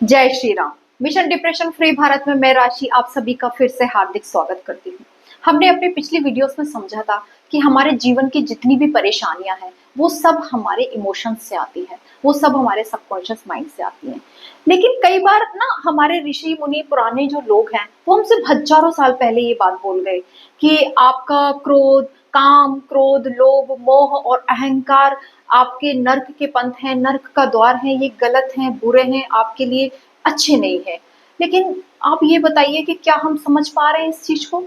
जय Shri Ram. Mission depression free Bharat में मैं राशि आप सभी का फिर से हार्दिक स्वागत करती हूँ। हमने अपने पिछली वीडियोस में समझा था कि हमारे जीवन की जितनी भी परेशानियां हैं वो सब हमारे इमोशंस से आती है, वो सब हमारे सबकॉन्शियस माइंड से आती हैं। लेकिन कई बार ना हमारे ऋषि मुनि पुराने जो लोग हैं वो हमसे हजारों साल पहले ये बात बोल गए कि आपका क्रोध, काम, क्रोध, लोभ, मोह और अहंकार आपके नर्क के पंथ हैं, नर्क का द्वार है, ये गलत हैं, बुरे हैं, आपके लिए अच्छे नहीं है। लेकिन आप ये बताइए कि क्या हम समझ पा रहे हैं इस चीज को?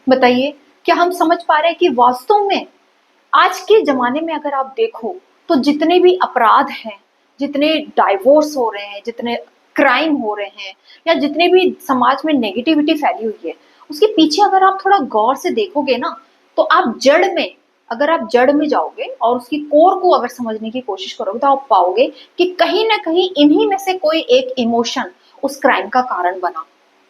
बताइए, क्या हम समझ पा रहे हैं कि वास्तव में आज के ज़माने में अगर आप देखो, तो जितने भी अपराध हैं, जितने डाइवोर्स हो रहे हैं, जितने क्राइम हो रहे हैं या जितने भी समाज में नेगेटिविटी फैली हुई है, उसके पीछे अगर आप थोड़ा गौर से देखोगे ना, तो आप जड़ में जाओगे और उसकी कोर को अगर समझने की कोशिश करोगे, तो आप पाओगे कि कहीं न कहीं इन्हीं में से कोई एक इमोशन उस क्राइम का कारण बना।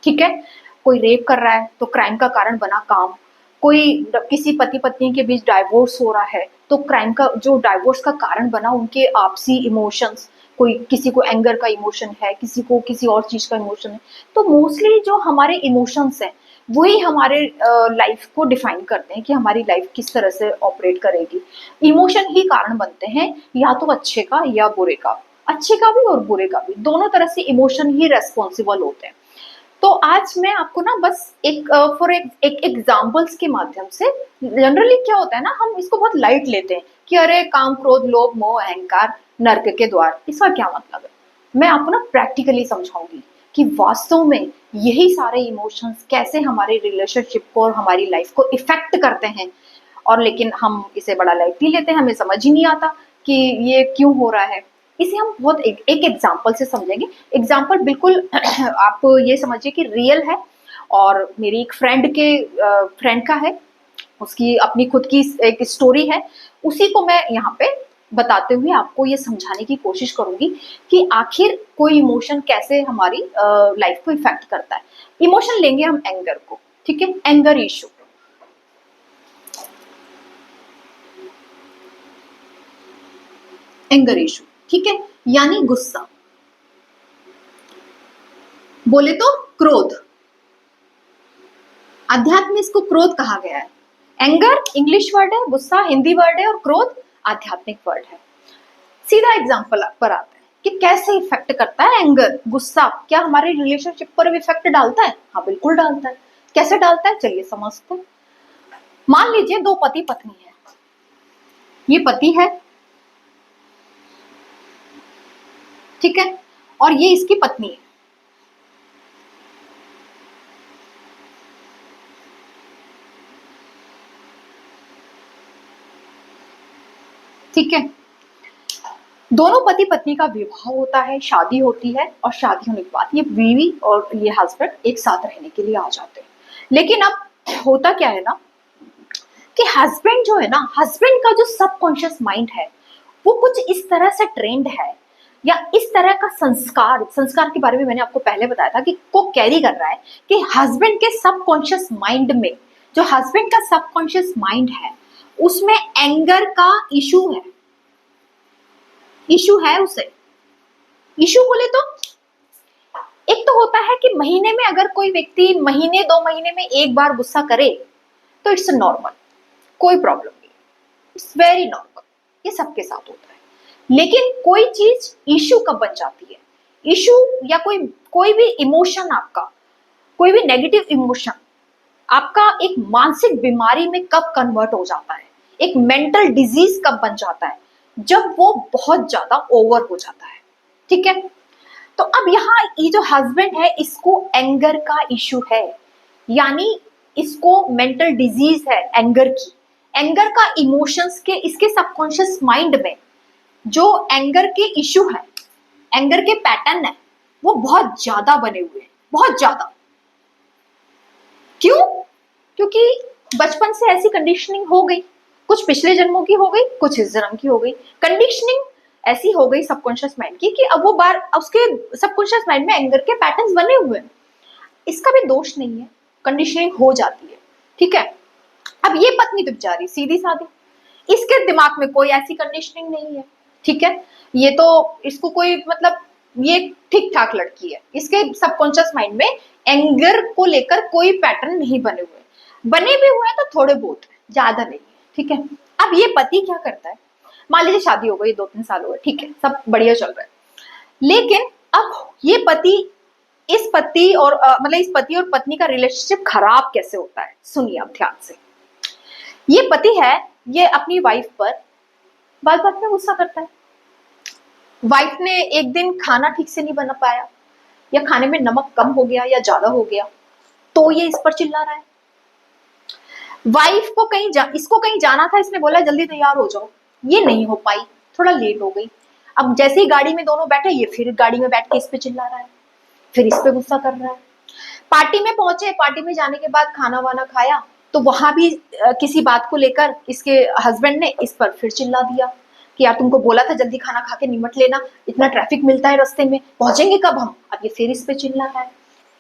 ठीक है? कोई रेप कर रहा है, तो क्राइम का कारण बना काम। कोई किसी पति पत्नी के बीच डाइवोर्स हो रहा है तो क्राइम का जो डाइवोर्स का कारण बना उनके आपसी इमोशंस, कोई किसी को एंगर का इमोशन है, किसी को किसी और चीज का इमोशन है। तो मोस्टली जो हमारे इमोशंस हैं वही हमारे लाइफ को डिफाइन करते हैं कि हमारी लाइफ किस तरह से ऑपरेट करेगी। इमोशन ही कारण बनते हैं, या तो अच्छे का या बुरे का। अच्छे का भी और बुरे का भी, दोनों तरह से इमोशन ही रेस्पॉन्सिबल होते हैं। तो आज मैं आपको ना बस एक एग्जांपल्स के माध्यम से, जनरली क्या होता है ना, हम इसको बहुत लाइट लेते हैं कि अरे काम, क्रोध, लोभ, मोह, अहंकार नर्क के द्वार, इसका क्या मतलब है। मैं आपको ना प्रैक्टिकली समझाऊंगी कि वास्तव में यही सारे इमोशंस कैसे हमारे रिलेशनशिप को और हमारी लाइफ को इफेक्ट करते हैं। और लेकिन हम इसे बड़ा लाइटली लेते हैं, हमें समझ ही नहीं आता कि ये क्यों हो रहा है। इसे हम बहुत एक एग्जाम्पल से समझेंगे। एग्जाम्पल बिल्कुल आप ये समझिए कि रियल है, और मेरी एक फ्रेंड का है, उसकी अपनी खुद की एक स्टोरी है। उसी को मैं यहाँ पे बताते हुए आपको ये समझाने की कोशिश करूंगी कि आखिर कोई इमोशन कैसे हमारी लाइफ को इफेक्ट करता है। इमोशन लेंगे हम एंगर को, ठीक है, एंगर इशू। एंगर इशू, ठीक है, यानी गुस्सा, बोले तो क्रोध। अध्यात्म में इसको क्रोध कहा गया है। एंगर इंग्लिश वर्ड है, गुस्सा हिंदी वर्ड है, और क्रोध आध्यात्मिक वर्ड है। सीधा एग्जांपल पर आते हैं कि कैसे इफेक्ट करता है एंगर, गुस्सा, क्या हमारे रिलेशनशिप पर भी इफेक्ट डालता है? हाँ, बिल्कुल डालता है। कैसे डालता है, चलिए समझते हैं। मान लीजिए दो पति पत्नी है। ये पति है, ठीक है, और ये इसकी पत्नी है। ठीक है, दोनों पति पत्नी का विवाह होता है, शादी होती है, और शादी होने के बाद ये बीवी और ये हस्बैंड एक साथ रहने के लिए आ जाते हैं। लेकिन अब होता क्या है ना कि हस्बैंड जो है ना, हस्बैंड का जो सबकॉन्शियस माइंड है वो कुछ इस तरह से ट्रेंड है, या इस तरह का संस्कार संस्कार के बारे में मैंने आपको पहले बताया था कि को कैरी कर रहा है कि हस्बैंड के सबकॉन्शियस माइंड में, जो हस्बैंड का सबकॉन्शियस माइंड है उसमें एंगर का इशू है उसे। इशू बोले तो एक तो होता है कि महीने में अगर कोई व्यक्ति महीने 2 महीने में एक बार गुस्सा करे तो इट्स नॉर्मल, कोई प्रॉब्लम नहीं, इट्स वेरी नॉर्मल, ये सबके साथ होता है। लेकिन कोई चीज इशू कब बन जाती है, इशू या कोई कोई भी इमोशन आपका, कोई भी नेगेटिव इमोशन आपका एक मानसिक बीमारी में कब कन्वर्ट हो जाता है, एक मेंटल डिजीज कब बन जाता है, जब वो बहुत ज्यादा ओवर हो जाता है। ठीक है, तो अब यहाँ ये जो हस्बैंड है इसको एंगर का इशू है, यानी इसको मेंटल डिजीज है एंगर की। एंगर का इमोशंस के इसके सबकॉन्शियस माइंड में जो एंगर के इशू है, एंगर के पैटर्न है, वो बहुत ज्यादा बने हुए हैं, बहुत ज्यादा। क्यों? क्योंकि बचपन से ऐसी कंडीशनिंग हो गई, कुछ पिछले जन्मों की हो गई, कुछ इस जन्म की हो गई। कंडीशनिंग ऐसी हो गई सबकॉन्शियस माइंड की कि अब वो बार उसके सबकॉन्शियस माइंड में एंगर के पैटर्न्स बने हुए हैं। इसका भी दोष नहीं है, कंडीशनिंग हो जाती है। ठीक है, अब ये पत्नी तो बेचारी सीधी सादी, इसके दिमाग में कोई ऐसी कंडीशनिंग नहीं है। ठीक है, ये तो इसको कोई मतलब ये ठीक ठाक लड़की है, इसके सबकॉन्शियस माइंड में एंगर को लेकर कोई पैटर्न नहीं बने हुए, बने भी हुए हैं तो थोड़े बहुत, ज्यादा नहीं, ठीक है। अब ये पति क्या करता है, मान लीजिए शादी हो गई, 2-3 साल हो गए, ठीक है, सब बढ़िया चल रहा है, लेकिन अब ये पति इस पति और मतलब इस पति और पत्नी का रिलेशनशिप खराब कैसे होता है, सुनिए आप ध्यान से। ये पति है, ये अपनी वाइफ पर बात बात में गुस्सा करता है। वाइफ ने एक दिन खाना ठीक से नहीं बना पाया, या खाने में नमक कम हो गया या ज्यादा हो गया, तो ये इस पर चिल्ला रहा है। वाइफ को इसको कहीं जाना था, इसने बोला जल्दी तैयार हो जाओ, ये नहीं हो पाई, थोड़ा लेट हो गई। अब जैसे ही गाड़ी में दोनों बैठे, ये फिर गाड़ी में बैठ के इस पे चिल्ला रहा है, फिर इस पे गुस्सा कर रहा है। पार्टी में पहुंचे, पार्टी में जाने के बाद खाना वाना खाया, तो वहां भी किसी बात को लेकर इसके हस्बैंड ने इस पर फिर चिल्ला दिया कि यार तुमको बोला था जल्दी खाना खा के निमट लेना, इतना ट्रैफिक मिलता है रास्ते में, पहुंचेंगे कब हम। अब ये फिर इस पे चिल्ला रहा है।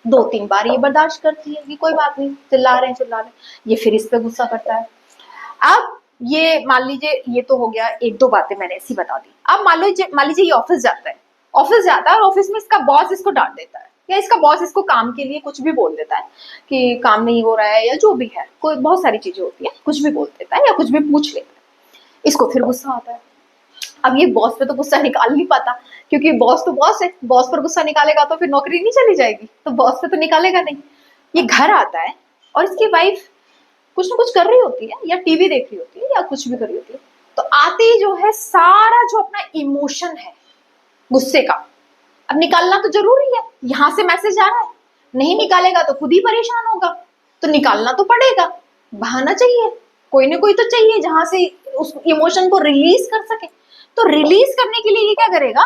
2-3 बार ये बर्दाश्त करती है कि कोई बात नहीं, चिल्ला रहे हैं, ये फिर इस पे गुस्सा करता है। अब ये मान लीजिए, ये तो हो गया, 1-2 बातें मैंने ऐसी बता दी। अब मान लीजिए ये ऑफिस जाता है और ऑफिस में इसका बॉस इसको डांट देता है, या इसका बॉस इसको काम के लिए कुछ भी बोल देता है कि काम नहीं हो रहा है, या जो भी है, कोई बहुत सारी चीजें होती है, कुछ भी बोल देता है या कुछ भी पूछ लेता है, इसको फिर गुस्सा आता है। अब ये बॉस पे तो गुस्सा निकाल नहीं पाता, क्योंकि बॉस तो बॉस है, बॉस पर गुस्सा निकालेगा तो फिर नौकरी नहीं चली जाएगी, तो बॉस पे तो निकालेगा नहीं। ये घर आता है और इसकी वाइफ कुछ ना कुछ कर रही होती है, या टीवी देख रही होती है, या कुछ भी कर रही होती है, तो आते ही जो है सारा जो अपना इमोशन है गुस्से का, अब निकालना तो जरूरी है। यहां से मैसेज आ रहा है, नहीं निकालेगा तो खुद ही परेशान होगा, तो निकालना तो पड़ेगा, बहाना चाहिए, कोई ना कोई तो चाहिए जहां से उस इमोशन को रिलीज कर सके। तो रिलीज करने के लिए ये क्या करेगा,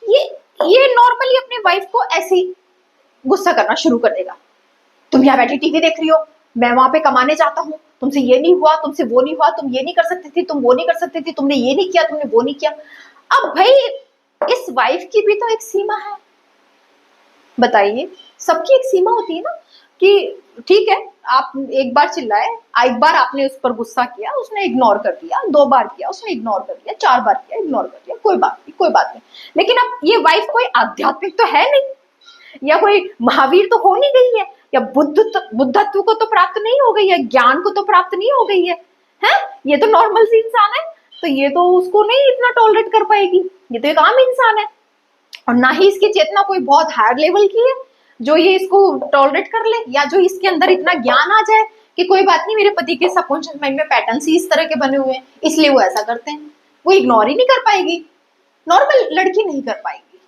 ये नॉर्मली अपनी वाइफ को ऐसे ही गुस्सा करना शुरू कर देगा। तुम यहाँ बैठी टीवी देख रही हो, मैं वहां पे कमाने जाता हूँ, तुमसे ये नहीं हुआ, तुमसे वो नहीं हुआ, तुम ये नहीं कर सकती थी, तुम वो नहीं कर सकती थी, तुमने ये नहीं किया, तुमने वो नहीं किया। अब भाई इस वाइफ की भी तो एक सीमा है, बताइए, सबकी एक सीमा होती है ना, कि ठीक है आप एक बार चिल्लाए, एक बार आपने उस पर गुस्सा किया, उसने इग्नोर कर दिया, 2 बार किया उसने इग्नोर कर दिया, 4 बार किया इग्नोर कर दिया, कोई बात नहीं। लेकिन अब ये वाइफ कोई आध्यात्मिक तो है नहीं, या कोई महावीर तो हो नहीं गई है, या बुद्धत्व को तो प्राप्त नहीं हो गई है, ज्ञान को तो प्राप्त नहीं हो गई है, ये तो नॉर्मल सी इंसान है, तो ये तो उसको नहीं इतना टॉलरेट कर पाएगी, ये तो एक आम इंसान है। और ना ही इसकी चेतना कोई बहुत हायर लेवल की है जो ये इसको टॉलरेट कर ले, या जो इसके अंदर इतना ज्ञान आ जाए कि कोई बात नहीं, मेरे पति के सबकॉन्शियस माइंड में पैटर्न ही इस तरह के बने हुए हैं, इसलिए वो ऐसा करते हैं। वो इग्नोर ही नहीं कर पाएगी, नॉर्मल लड़की नहीं कर पाएगी,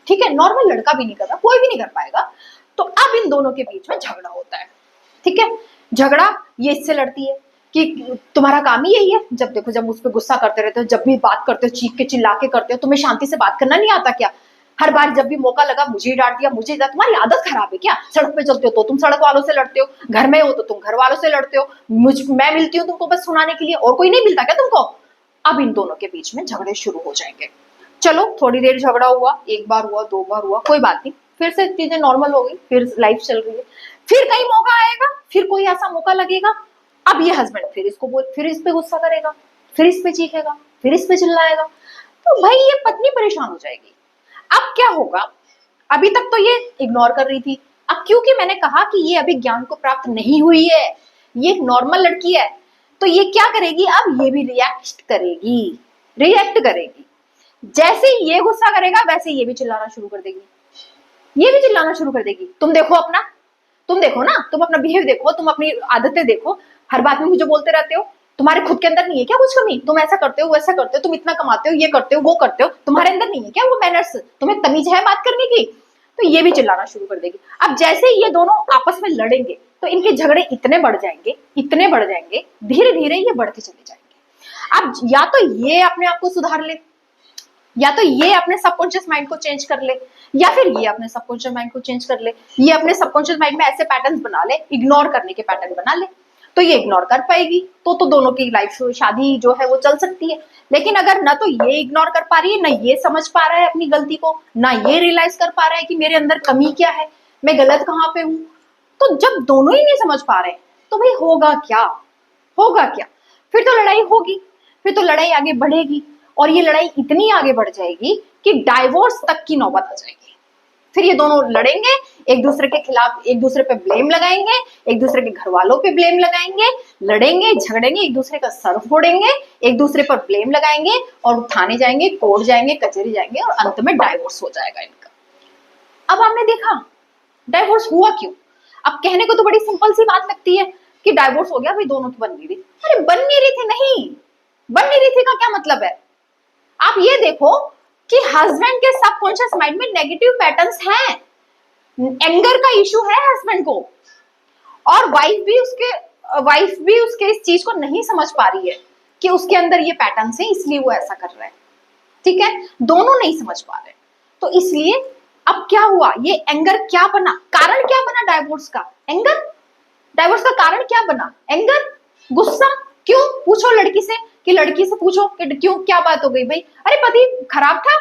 ठीक है, नॉर्मल लड़का भी नहीं कर रहा, कोई भी नहीं कर पाएगा। तो अब इन दोनों के बीच में झगड़ा होता है, ठीक है। झगड़ा ये इससे लड़ती है कि तुम्हारा काम ही यही है, जब देखो जब उस पर गुस्सा करते रहते हो, जब भी बात करते हो चीख के चिल्ला के करते हो, तुम्हें शांति से बात करना नहीं आता क्या, हर बार जब भी मौका लगा मुझे डांट दिया, मुझे तुम्हारी आदत खराब है क्या, सड़क पे चलते हो तो तुम सड़क वालों से लड़ते हो, घर में हो तो तुम घर वालों से लड़ते हो, मैं मिलती हूँ तुमको बस सुनाने के लिए, और कोई नहीं मिलता क्या तुमको। अब इन दोनों के बीच में झगड़े शुरू हो जाएंगे। चलो थोड़ी देर झगड़ा हुआ, 1 बार हुआ, 2 बार हुआ, कोई बात नहीं, फिर से चीजें नॉर्मल हो गई, फिर लाइफ चल रही है, फिर कहीं मौका आएगा, फिर कोई ऐसा मौका लगेगा, अब ये हस्बैंड फिर इस पे गुस्सा करेगा, फिर इस पे चीखेगा, फिर इस पे चिल्लाएगा, तो भाई ये पत्नी परेशान हो जाएगी। अब क्या होगा, अभी तक तो ये इग्नोर कर रही थी, अब क्योंकि मैंने कहा कि ये अभी ज्ञान को प्राप्त नहीं हुई है, ये एक नॉर्मल लड़की है, तो ये क्या करेगी, अब ये भी रिएक्ट करेगी। जैसे ये गुस्सा करेगा वैसे ये भी चिल्लाना शुरू कर देगी, तुम देखो ना, तुम अपना बिहेव देखो, तुम अपनी आदतें देखो, हर बात में मुझे बोलते रहते हो, तुम्हारे खुद के अंदर नहीं है क्या कुछ कमी, तुम ऐसा करते हो वैसा करते हो, तुम इतना कमाते हो, ये करते हो वो करते हो, तुम्हारे अंदर नहीं है क्या वो मैनर्स, तुम्हें तमीज है बात करने की, तो ये भी चिल्लाना शुरू कर देगी। अब जैसे ये दोनों आपस में लड़ेंगे तो इनके झगड़े इतने बढ़ जाएंगे, धीरे धीरे ये बढ़ते चले जाएंगे। अब या तो ये अपने आप को सुधार ले, या तो ये अपने सबकॉन्शियस माइंड को चेंज कर ले, या फिर ये अपने सबकॉन्शियस माइंड को चेंज कर ले, ये अपने सबकॉन्शियस माइंड में ऐसे पैटर्न्स बना ले, इग्नोर करने के पैटर्न बना ले, तो ये इग्नोर कर पाएगी, तो दोनों की लाइफ शादी जो है वो चल सकती है। लेकिन अगर ना तो ये इग्नोर कर पा रही है, ना ये समझ पा रहा है अपनी गलती को, ना ये रियलाइज कर पा रहा है कि मेरे अंदर कमी क्या है, मैं गलत कहाँ पे हूँ, तो जब दोनों ही नहीं समझ पा रहे तो भाई होगा क्या, फिर तो लड़ाई होगी, फिर तो लड़ाई आगे बढ़ेगी, और ये लड़ाई इतनी आगे बढ़ जाएगी कि डाइवोर्स तक की नौबत आ जाएगी। फिर ये दोनों लड़ेंगे, एक दूसरे के खिलाफ, एक दूसरे पे ब्लेम लगाएंगे, एक दूसरे के घर वालों पे ब्लेम लगाएंगे, लड़ेंगे झगड़ेंगे, एक दूसरे का सर फोड़ेंगे, एक दूसरे पर ब्लेम लगाएंगे और थाने जाएंगे, कोर्ट जाएंगे, कचहरी जाएंगे और अंत में डाइवोर्स हो जाएगा इनका। अब आपने देखा डाइवोर्स हुआ क्यों? अब कहने को तो बड़ी सिंपल सी बात लगती है कि डाइवोर्स हो गया भाई, दोनों तो बन नहीं रही। अरे बन नहीं रही थी, नहीं बन नहीं रही थी का क्या मतलब है? आप ये देखो कि हस्बैंड के सबकॉन्शियस माइंड में नेगेटिव पैटर्न्स हैं, एंगर का इशू है हस्बैंड को, और वाइफ भी उसके इस चीज को नहीं समझ पा रही है कि उसके अंदर ये पैटर्न्स है, इसलिए वो ऐसा कर रहा है। ठीक है, दोनों नहीं समझ पा रहे, तो इसलिए अब क्या हुआ, ये एंगर क्या बना, कारण क्या बना डाइवोर्स का? एंगर। डाइवोर्स का कारण क्या बना? एंगर, गुस्सा। क्यों? पूछो लड़की से, कि लड़की से पूछो कि क्यों, क्या बात हो गई भाई? अरे पति खराब था,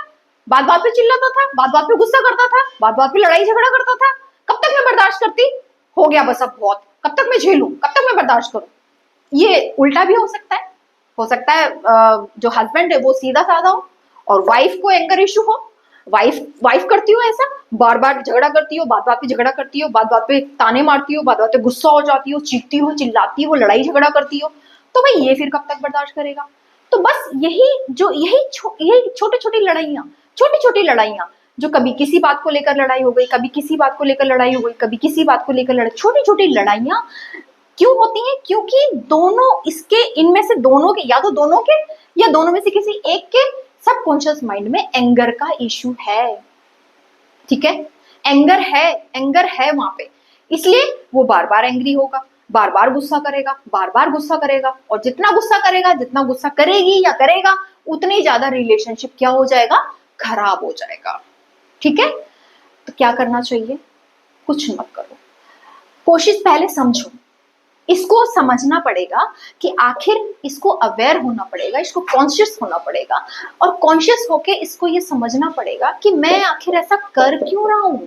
बात बात पे चिल्लाता था, बात बात पे गुस्सा करता था, बात बात पे लड़ाई झगड़ा करता था, कब तक मैं बर्दाश्त करती? हो गया बस अब बहुत, कब तक मैं झेलूं, कब तक मैं बर्दाश्त करूं? ये उल्टा भी हो सकता है। हो सकता है जो हस्बैंड है वो सीधा साधा हो और वाइफ को एंगर इशू हो। वाइफ करती हो ऐसा, बार बार झगड़ा करती हो, बात बात पे झगड़ा करती हो, बात बात पे ताने मारती हो, बात बात पे गुस्सा हो जाती हो, चीखती हो, चिल्लाती हो, लड़ाई झगड़ा करती हो, तो भाई ये फिर कब तक बर्दाश्त करेगा? तो बस यही छोटी छोटी लड़ाइयां जो कभी किसी बात को लेकर लड़ाई हो गई, कभी किसी बात को लेकर लड़ाई हो गई, कभी किसी बात को लेकर लड़ाई, छोटी छोटी लड़ाइयां क्यों होती हैं? क्योंकि दोनों इसके, इनमें से दोनों के, या तो दोनों के या दोनों में से किसी एक के सबकॉन्शियस माइंड में एंगर का इशू है। ठीक है, एंगर है वहां पे, इसलिए वो बार बार एंग्री होगा, बार बार गुस्सा करेगा, बार बार गुस्सा करेगा, और जितना गुस्सा करेगा, जितना गुस्सा करेगी या करेगा, उतनी ज्यादा रिलेशनशिप क्या हो जाएगा? खराब हो जाएगा। ठीक है, तो क्या करना चाहिए? कुछ मत करो, कोशिश पहले समझो, इसको समझना पड़ेगा कि आखिर इसको अवेयर होना पड़ेगा, इसको कॉन्शियस होना पड़ेगा, और कॉन्शियस होके इसको ये समझना पड़ेगा कि मैं आखिर ऐसा कर क्यों रहा हूं,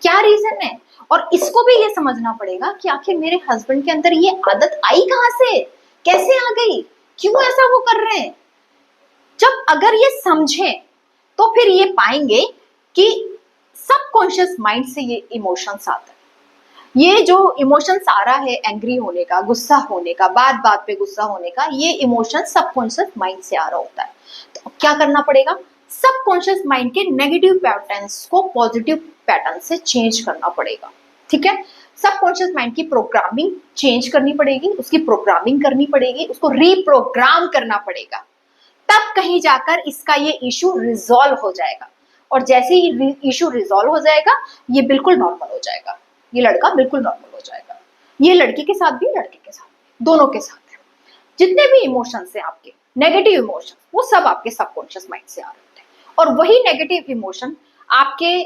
क्या रीजन है, और इसको भी ये समझना पड़ेगा कि आखिर मेरे हस्बैंड के अंदर ये आदत आई कहां से, कैसे आ गई, क्यों ऐसा वो कर रहे हैं। जब अगर ये समझे तो फिर ये पाएंगे कि सबकॉन्शियस माइंड से ये इमोशंस आते हैं। ये जो इमोशंस आ रहा है, एंग्री होने का, गुस्सा होने का, बात बात पे गुस्सा होने का, ये इमोशन सबकॉन्शियस माइंड से आ रहा होता है। तो क्या करना पड़ेगा? सबकॉन्शियस माइंड के नेगेटिव पैटर्न्स को पॉजिटिव पैटर्न से चेंज करना पड़ेगा। ठीक है, सबकॉन्शियस माइंड की प्रोग्रामिंग चेंज करनी पड़ेगी, उसकी प्रोग्रामिंग करनी पड़ेगी, उसको रीप्रोग्राम करना पड़ेगा, तब कहीं जाकर इसका ये इशू रिजॉल्व हो जाएगा। और जैसे ही इशू रिजॉल्व हो जाएगा, ये बिल्कुल नॉर्मल हो जाएगा, ये लड़का बिल्कुल नॉर्मल हो जाएगा। ये लड़की के साथ भी, लड़के के साथ भी, दोनों के साथ है। जितने भी इमोशंस हैं आपके, नेगेटिव इमोशंस, वो सब आपके सबकॉन्शियस माइंड से आ रहे हैं, और वही नेगेटिव इमोशन आपके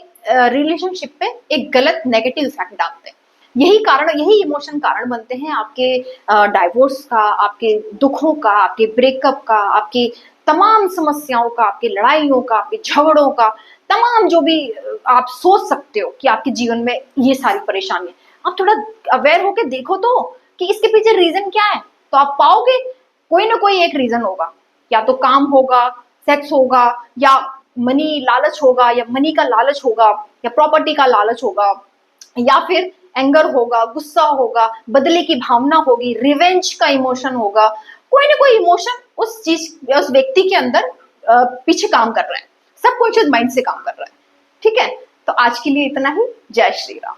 रिलेशनशिप पे एक गलत नेगेटिव इफेक्ट डालते हैं। यही इमोशन कारण बनते हैं आपके डाइवोर्स का, आपके दुखों का, आपके ब्रेकअप का, आपके तमाम समस्याओं का, आपकी लड़ाइयों का, आपके झगड़ों का, तमाम जो भी आप सोच सकते हो कि आपके जीवन में ये सारी परेशानी, आप थोड़ा अवेयर होके देखो तो कि इसके पीछे रीजन क्या है, तो आप पाओगे कोई ना कोई एक रीजन होगा। या तो काम होगा, सेक्स होगा, या मनी लालच होगा, या मनी का लालच होगा, या प्रॉपर्टी का लालच होगा, या फिर एंगर होगा, गुस्सा होगा, बदले की भावना होगी, रिवेंज का इमोशन होगा। कोई ना कोई इमोशन उस व्यक्ति के अंदर पीछे काम कर रहा है, सबकॉन्शियस माइंड से काम कर रहा है। ठीक है, तो आज के लिए इतना ही। जय श्री राम।